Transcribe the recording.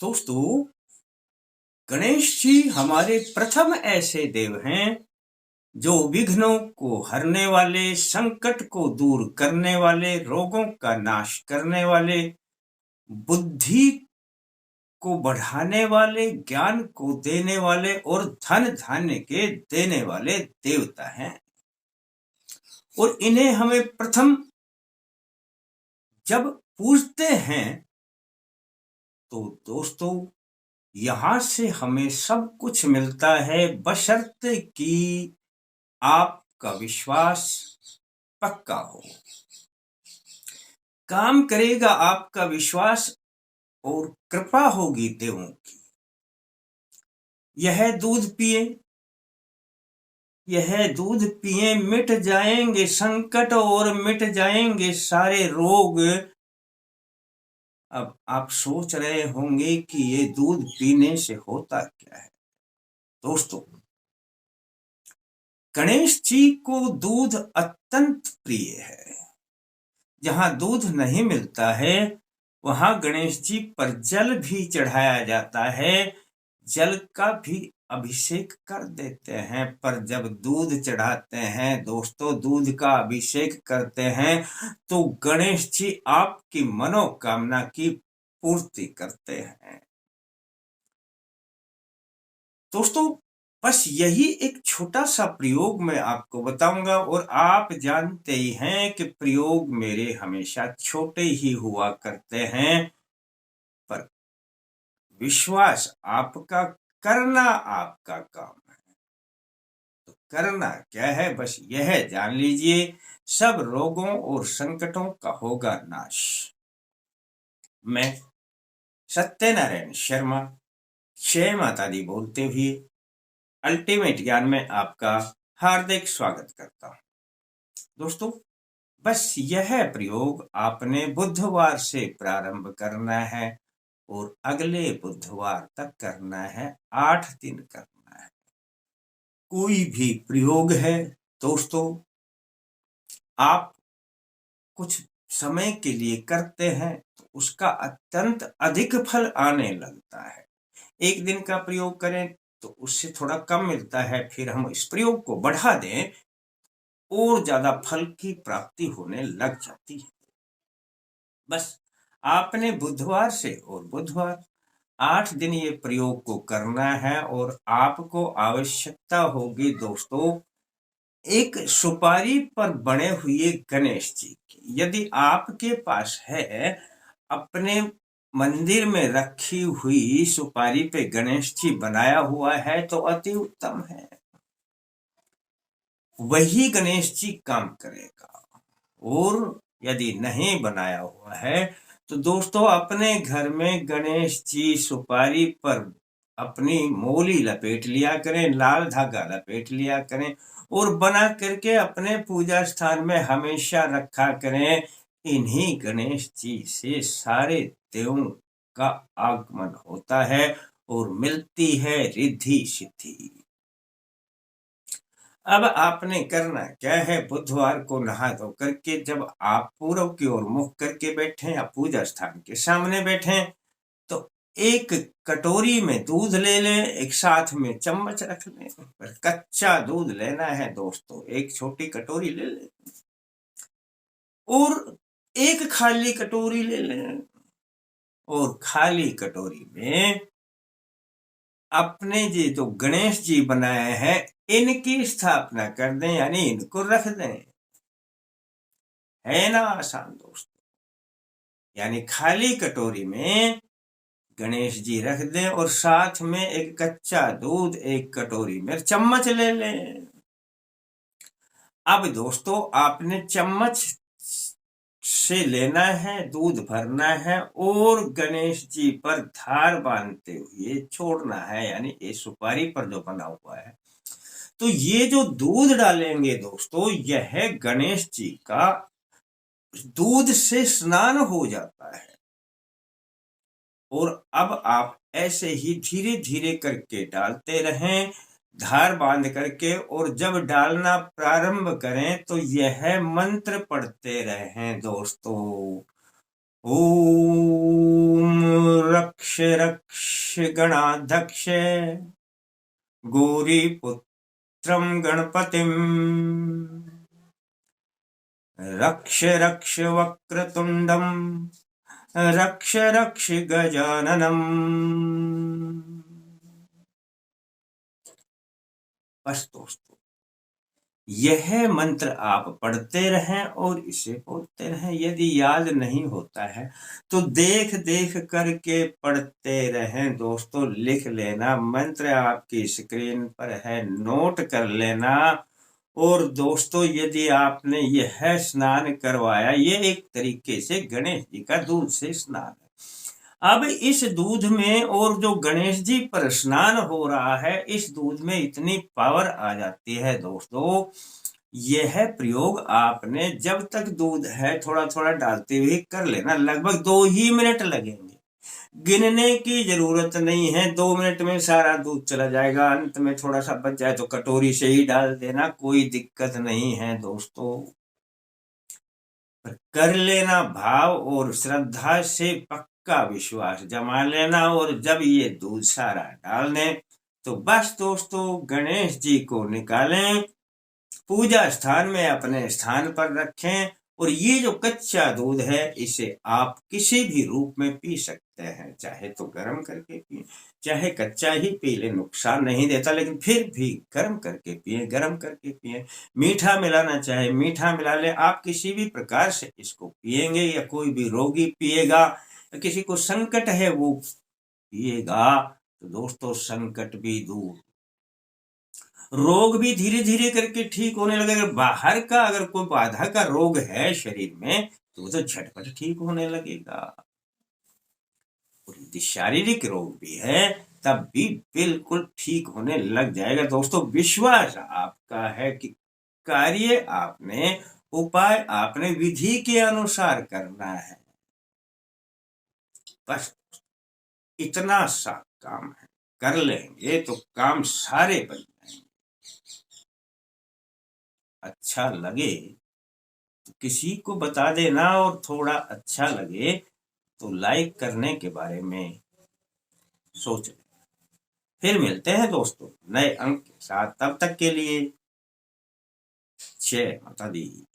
दोस्तों, गणेश जी हमारे प्रथम ऐसे देव हैं जो विघ्नों को हरने वाले, संकट को दूर करने वाले, रोगों का नाश करने वाले, बुद्धि को बढ़ाने वाले, ज्ञान को देने वाले और धन धान्य के देने वाले देवता हैं। और इन्हें हमें प्रथम जब पूजते हैं तो दोस्तों यहां से हमें सब कुछ मिलता है, बशर्ते कि आपका विश्वास पक्का हो। काम करेगा आपका विश्वास और कृपा होगी देवों की। यह दूध पिए, मिट जाएंगे संकट और मिट जाएंगे सारे रोग। अब आप सोच रहे होंगे कि ये दूध पीने से होता क्या है। दोस्तों, गणेश जी को दूध अत्यंत प्रिय है। जहां दूध नहीं मिलता है वहां गणेश जी पर जल भी चढ़ाया जाता है, जल का भी अभिषेक कर देते हैं। पर जब दूध चढ़ाते हैं दोस्तों, दूध का अभिषेक करते हैं तो गणेश जी आपकी मनोकामना की पूर्ति करते हैं। दोस्तों, बस यही एक छोटा सा प्रयोग मैं आपको बताऊंगा और आप जानते ही हैं कि प्रयोग मेरे हमेशा छोटे ही हुआ करते हैं, पर विश्वास आपका, करना आपका काम है। तो करना क्या है, बस यह जान लीजिए, सब रोगों और संकटों का होगा नाश। मैं सत्यनारायण शर्मा, जय माता दी बोलते हुए अल्टीमेट ज्ञान में आपका हार्दिक स्वागत करता हूं। दोस्तों, बस यह प्रयोग आपने बुधवार से प्रारंभ करना है और अगले बुधवार तक करना है, 8 दिन करना है। कोई भी प्रयोग है दोस्तों, आप कुछ समय के लिए करते हैं तो उसका अत्यंत अधिक फल आने लगता है। एक दिन का प्रयोग करें तो उससे थोड़ा कम मिलता है, फिर हम इस प्रयोग को बढ़ा दें और ज्यादा फल की प्राप्ति होने लग जाती है। बस आपने बुधवार से और बुधवार 8 दिन ये प्रयोग को करना है और आपको आवश्यकता होगी दोस्तों एक सुपारी पर बने हुए गणेश जी की। यदि आपके पास है, अपने मंदिर में रखी हुई सुपारी पे गणेश जी बनाया हुआ है तो अति उत्तम है, वही गणेश जी काम करेगा। और यदि नहीं बनाया हुआ है तो दोस्तों अपने घर में गणेश जी सुपारी पर अपनी मोली लपेट लिया करें, लाल धागा लपेट लिया करें और बना करके अपने पूजा स्थान में हमेशा रखा करें। इन्हीं गणेश जी से सारे देवों का आगमन होता है और मिलती है रिद्धि सिद्धि। अब आपने करना क्या है, बुधवार को नहा धो करके जब आप पूरब की ओर मुख करके बैठे या पूजा स्थान के सामने बैठे तो एक कटोरी में दूध ले लें, एक साथ में चम्मच रख लें। कच्चा दूध लेना है दोस्तों, एक छोटी कटोरी ले लें और एक खाली कटोरी ले लें और खाली कटोरी में अपने जी जो गणेश जी बनाए हैं इनकी स्थापना कर दें, यानी इनको रख दें। है ना आसान दोस्तों। यानी खाली कटोरी में गणेश जी रख दें और साथ में एक कच्चा दूध एक कटोरी में चम्मच ले लें। अब दोस्तों आपने चम्मच से लेना है, दूध भरना है और गणेश जी पर धार बांधते हुए छोड़ना है, यानी ये सुपारी पर जो बना हुआ है। तो ये जो दूध डालेंगे दोस्तों, यह गणेश जी का दूध से स्नान हो जाता है। और अब आप ऐसे ही धीरे धीरे करके डालते रहें, धार बांध करके, और जब डालना प्रारंभ करें तो यह मंत्र पढ़ते रहें दोस्तों। ओम रक्ष रक्ष गणाध्यक्ष गौरीपुत्रं गणपतिम् रक्ष रक्ष वक्रतुंडम रक्ष रक्ष गजाननम। बस दोस्तों, यह मंत्र आप पढ़ते रहें और इसे बोलते रहें। यदि याद नहीं होता है तो देख देख करके पढ़ते रहें दोस्तों। लिख लेना, मंत्र आपकी स्क्रीन पर है, नोट कर लेना। और दोस्तों, यदि आपने यह स्नान करवाया, ये एक तरीके से गणेश जी का दूध से स्नान है। अब इस दूध में, और जो गणेश जी पर स्नान हो रहा है, इस दूध में इतनी पावर आ जाती है दोस्तों। यह प्रयोग आपने जब तक दूध है थोड़ा थोड़ा डालते हुए कर लेना। लगभग 2 ही मिनट लगेंगे, गिनने की जरूरत नहीं है। 2 मिनट में सारा दूध चला जाएगा। अंत में थोड़ा सा बच जाए तो कटोरी से ही डाल देना, कोई दिक्कत नहीं है दोस्तों। कर लेना भाव और श्रद्धा से, पक्का विश्वास जमा लेना। और जब ये दूध सारा डाल दें तो बस दोस्तों, गणेश जी को निकालें, पूजा स्थान में अपने स्थान पर रखें। और ये जो कच्चा दूध है, इसे आप किसी भी रूप में पी सकते हैं। चाहे तो गर्म करके पिए, चाहे कच्चा ही पी ले, नुकसान नहीं देता, लेकिन फिर भी गर्म करके पिए, गर्म करके पिए। मीठा मिलाना चाहे मीठा मिला ले। आप किसी भी प्रकार से इसको पिएंगे, या कोई भी रोगी पिएगा, या किसी को संकट है वो पिएगा, तो दोस्तों संकट भी दूर, रोग भी धीरे धीरे करके ठीक होने लगेगा। बाहर का अगर कोई बाधा का रोग है शरीर में तो वो तो झटपट ठीक होने लगेगा। और यदि शारीरिक रोग भी है तब भी बिल्कुल ठीक होने लग जाएगा। दोस्तों, विश्वास आपका है कि कार्य आपने, उपाय आपने विधि के अनुसार करना है। बस इतना सा काम है, कर लेंगे तो काम सारे बन जाएंगे। अच्छा लगे तो किसी को बता देना, और थोड़ा अच्छा लगे तो लाइक करने के बारे में सोच। फिर मिलते हैं दोस्तों नए अंक के साथ। तब तक के लिए जय माता दी।